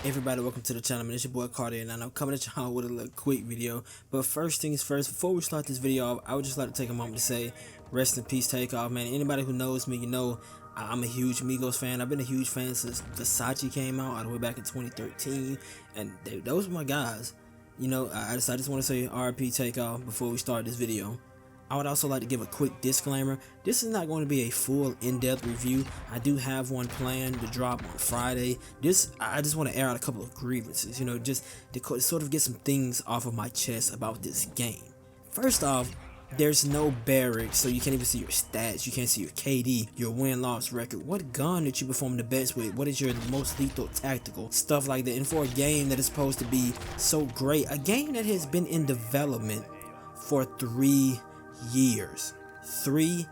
Everybody, welcome to the channel, man. It's your boy Carter, and I'm coming at y'all with a little quick video. But first things first, before we start this video off, I would just like to take a moment to say, rest in peace, Takeoff, man. Anybody who knows me, you know I'm a huge Migos fan. I've been a huge fan since Versace came out, all the way back in 2013, and those were my guys. You know, I just want to say RIP Takeoff before we start this video. I would also like to give a quick disclaimer. This is not going to be a full in-depth review. I do have one planned to drop on Friday. I just want to air out a couple of grievances, you know, just to sort of get some things off of my chest about this game. First off, there's no barracks, so you can't even see your stats. You can't see your KD, your win-loss record. What gun did you perform the best with? What is your most lethal tactical? Stuff like that. And for a game that is supposed to be so great, a game that has been in development for 3 years, 3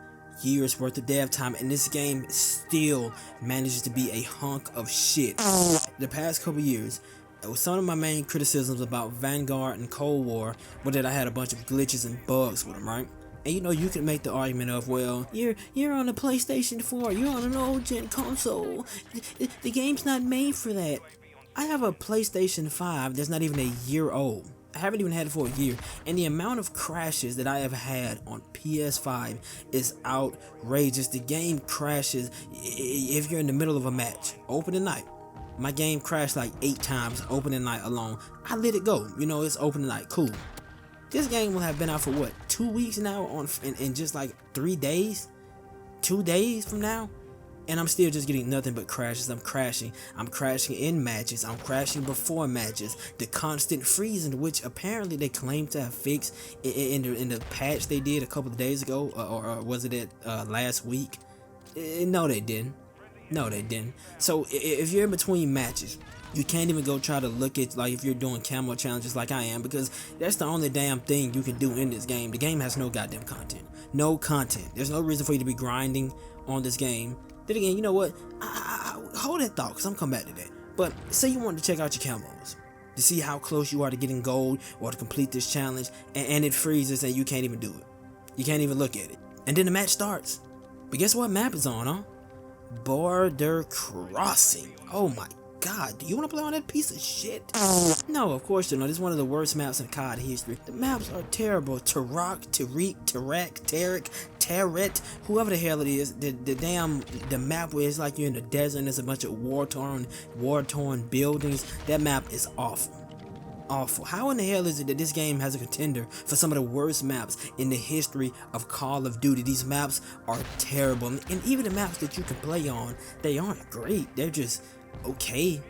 years worth of dev time, and this game still manages to be a hunk of shit. The past couple years, some of my main criticisms about Vanguard and Cold War were that I had a bunch of glitches and bugs with them, right? And you know, you can make the argument of, well, you're on a PlayStation 4, you're on an old gen console, the game's not made for that. I have a PlayStation 5 that's not even a year old. I haven't even had it for a year, and the amount of crashes that I have had on PS5 is outrageous. The game crashes if you're in the middle of a match. Opening night, my game crashed like 8 times opening night alone. I let it go. You know, it's opening night, cool. This game will have been out for what, 2 weeks now, in just like 3 days? 2 days from now? And I'm still just getting nothing but crashes. I'm crashing in matches, I'm crashing before matches. The constant freezing, which apparently they claim to have fixed in the patch they did a couple of days ago, or was it last week? No, they didn't. No, they didn't. So if you're in between matches, you can't even go try to look at, like, if you're doing camo challenges like I am, because that's the only damn thing you can do in this game. The game has no goddamn content. No content. There's no reason for you to be grinding on this game. Then again, you know what? I hold that thought, because I'm coming back to that. But say you want to check out your camos to see how close you are to getting gold or to complete this challenge, and it freezes and you can't even do it. You can't even look at it. And then the match starts. But guess what map is on, huh? Border Crossing. Oh my God, do you want to play on that piece of shit? No, of course you don't. This is one of the worst maps in COD history. The maps are terrible. Tarak, Tariq, Tarak, Tarek, Tarret, whoever the hell it is. The map where it's like you're in the desert and there's a bunch of war-torn buildings. That map is awful. Awful. How in the hell is it that this game has a contender for some of the worst maps in the history of Call of Duty? These maps are terrible, and even the maps that you can play on, they aren't great. They're just okay,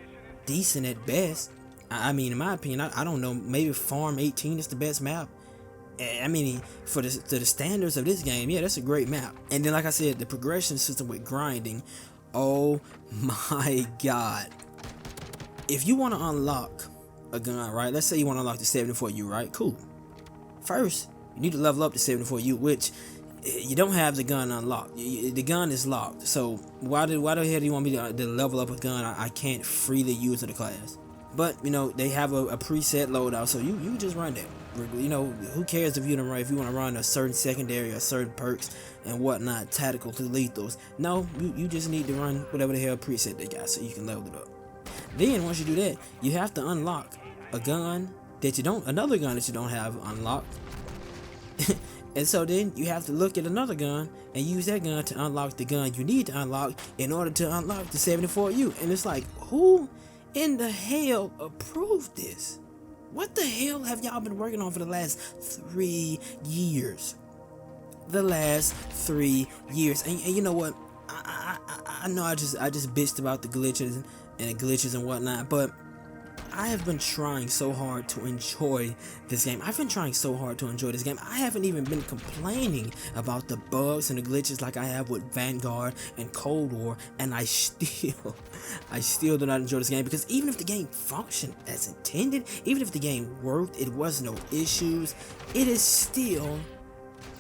decent at best. I mean, in my opinion, I don't know, maybe Farm 18 is the best map. I mean, to the standards of this game, yeah, that's a great map. And then, like I said, the progression system with grinding, oh my God. If you want to unlock a gun, right, let's say you want to unlock the 74U, right, cool. First, you need to level up the 74U, which you don't have the gun unlocked. The gun is locked. So why the hell do you want me to level up a gun I can't freely use in the class? But you know, they have a preset loadout, so you just run that. You know, who cares if you want to run a certain secondary or certain perks and whatnot, tactical to lethals. No, you just need to run whatever the hell preset they got so you can level it up. Then once you do that, you have to unlock another gun that you don't have unlocked. And so then you have to look at another gun and use that gun to unlock the gun you need to unlock in order to unlock the 74U. And it's like, who in the hell approved this? What the hell have y'all been working on for the last 3 years? The last 3 years. And you know what? I know I just bitched about the glitches and whatnot, but I have been trying so hard to enjoy this game. I haven't even been complaining about the bugs and the glitches like I have with Vanguard and Cold War, and I still do not enjoy this game, because even if the game functioned as intended, even if the game worked, it was no issues, it is still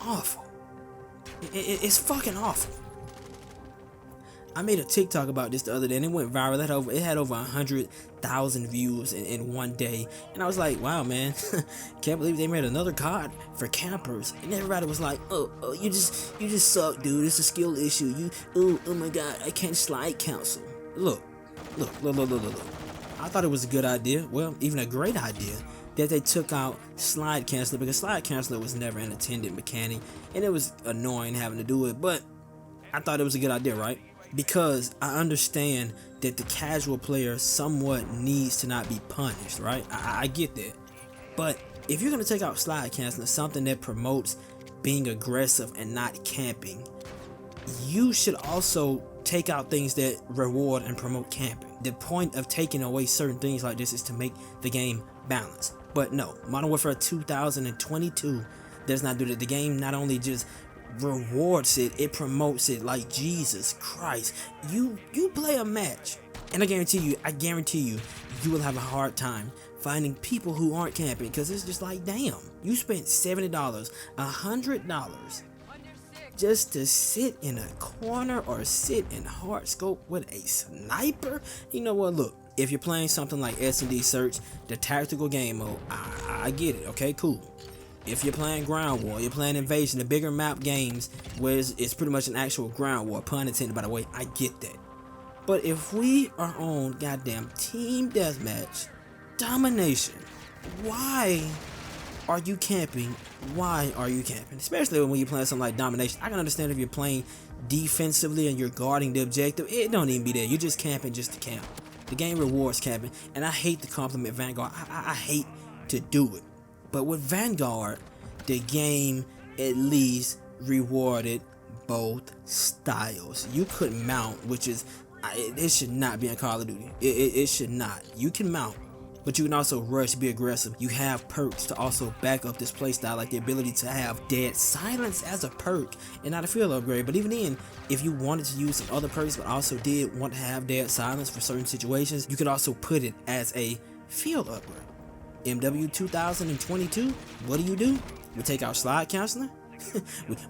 awful. It's fucking awful. I made a TikTok about this the other day, and it went viral. It had over 100,000 views in one day, and I was like, wow, man, can't believe they made another COD for campers. And everybody was like, oh, you just suck, dude, it's a skill issue, oh my God, I can't slide cancel. Look. I thought it was a good idea, well, even a great idea, that they took out slide canceler, because slide canceler was never an intended mechanic, and it was annoying having to do it, but I thought it was a good idea, right? Because I understand that the casual player somewhat needs to not be punished, right? I get that. But if you're going to take out slide canceling, something that promotes being aggressive and not camping, you should also take out things that reward and promote camping. The point of taking away certain things like this is to make the game balanced. But no, Modern Warfare 2022 does not do that. The game not only just rewards it, it promotes it. Like, Jesus Christ, you play a match and I guarantee you you will have a hard time finding people who aren't camping, because it's just like, damn, you spent $70, $100 just to sit in a corner or sit in hard scope with a sniper. You know what, look, if you're playing something like S&D Search, the tactical game mode, I get it, okay, cool. If you're playing ground war, you're playing invasion, the bigger map games where it's pretty much an actual ground war, pun intended by the way, I get that. But if we are on goddamn team deathmatch, domination, why are you camping? Why are you camping? Especially when you're playing something like domination. I can understand if you're playing defensively and you're guarding the objective, it don't even be there. You're just camping just to camp. The game rewards camping, and I hate to compliment Vanguard. I hate to do it. But with Vanguard, the game at least rewarded both styles. You could mount, which is, it should not be in Call of Duty. It should not. You can mount, but you can also rush, be aggressive. You have perks to also back up this playstyle, like the ability to have dead silence as a perk and not a field upgrade. But even then, if you wanted to use some other perks but also did want to have dead silence for certain situations, you could also put it as a field upgrade. MWII 2022, what do? We take out slide canceling.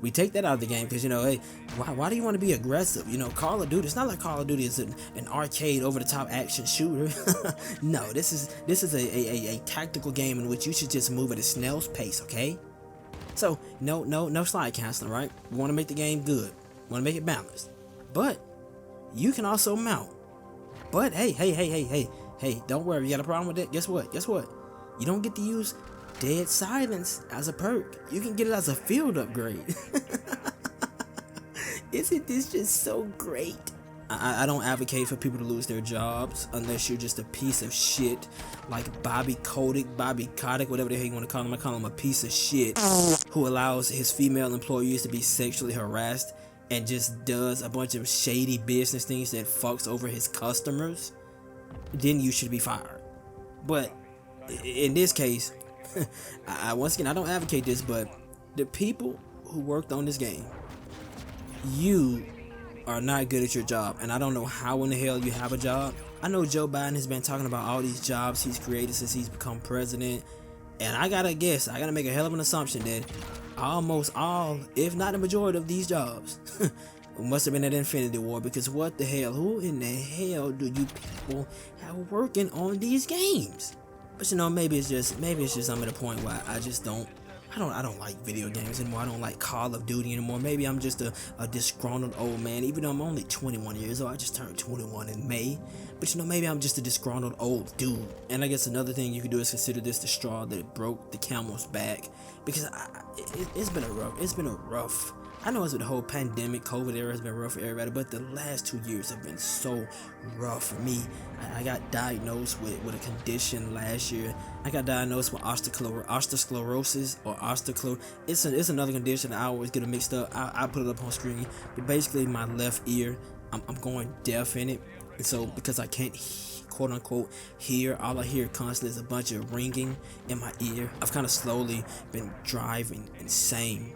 we take that out of the game, because, you know, hey, why do you want to be aggressive? You know, Call of Duty, it's not like Call of Duty is an arcade over-the-top action shooter. No, this is a tactical game in which you should just move at a snail's pace, okay? So no slide canceling, right? We want to make the game good, we want to make it balanced, but you can also mount. But hey, don't worry, you got a problem with that? Guess what? You don't get to use dead silence as a perk. You can get it as a field upgrade. Isn't this just so great? I don't advocate for people to lose their jobs unless you're just a piece of shit like Bobby Kotick, whatever the hell you want to call him. I call him a piece of shit who allows his female employees to be sexually harassed and just does a bunch of shady business things that fucks over his customers. Then you should be fired. But in this case, once again, I don't advocate this, but the people who worked on this game, you are not good at your job, and I don't know how in the hell you have a job. I know Joe Biden has been talking about all these jobs he's created since he's become president, and I gotta make a hell of an assumption that almost all, if not the majority of these jobs must have been at Infinity War, because what the hell, who in the hell do you people have working on these games? But you know, maybe it's just I'm at a point where I don't like video games anymore. I don't like Call of Duty anymore. Maybe I'm just a disgruntled old man, even though I'm only 21 years old. I just turned 21 in May. But you know, maybe I'm just a disgruntled old dude. And I guess another thing you could do is consider this the straw that broke the camel's back, because it's been a rough. I know it's the whole pandemic, COVID era has been rough for everybody, but the last 2 years have been so rough for me. I got diagnosed with a condition last year. I got diagnosed with osteosclerosis or It's another condition I always get it mixed up. I put it up on screen, but basically my left ear, I'm going deaf in it, and so because I can't quote unquote hear, all I hear constantly is a bunch of ringing in my ear. I've kind of slowly been driving insane.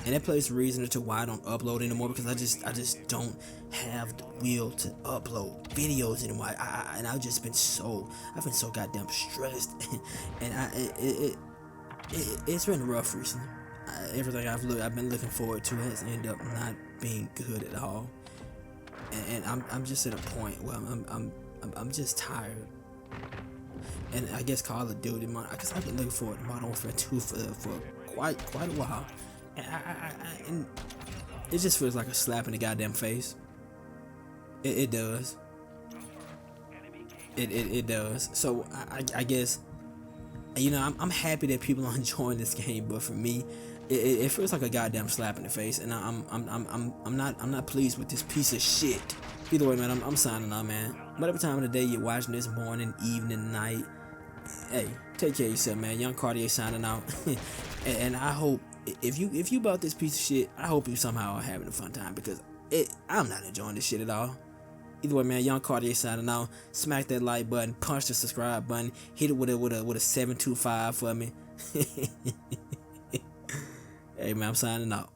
And that plays a reason to why I don't upload anymore, because I just don't have the will to upload videos anymore. I've been so goddamn stressed, and it's been rough recently. Everything I've been looking forward to has ended up not being good at all, and I'm just at a point where I'm just tired. And I guess Call of Duty, because I've been looking forward to Modern Warfare 2 for quite a while. And it just feels like a slap in the goddamn face. It does. It does. So I guess, you know, I'm happy that people are enjoying this game, but for me, it feels like a goddamn slap in the face, and I'm not pleased with this piece of shit. Either way, man, I'm signing out, man. Whatever time of the day you're watching this, morning, evening, night, hey, take care of yourself, man. Young Cartier signing out, and I hope if you bought this piece of shit, I hope you somehow are having a fun time, because I'm not enjoying this shit at all. Either way, man, Young Cartier signing out. Smack that like button, punch the subscribe button, hit it with a 725 for me. Hey, man, I'm signing out.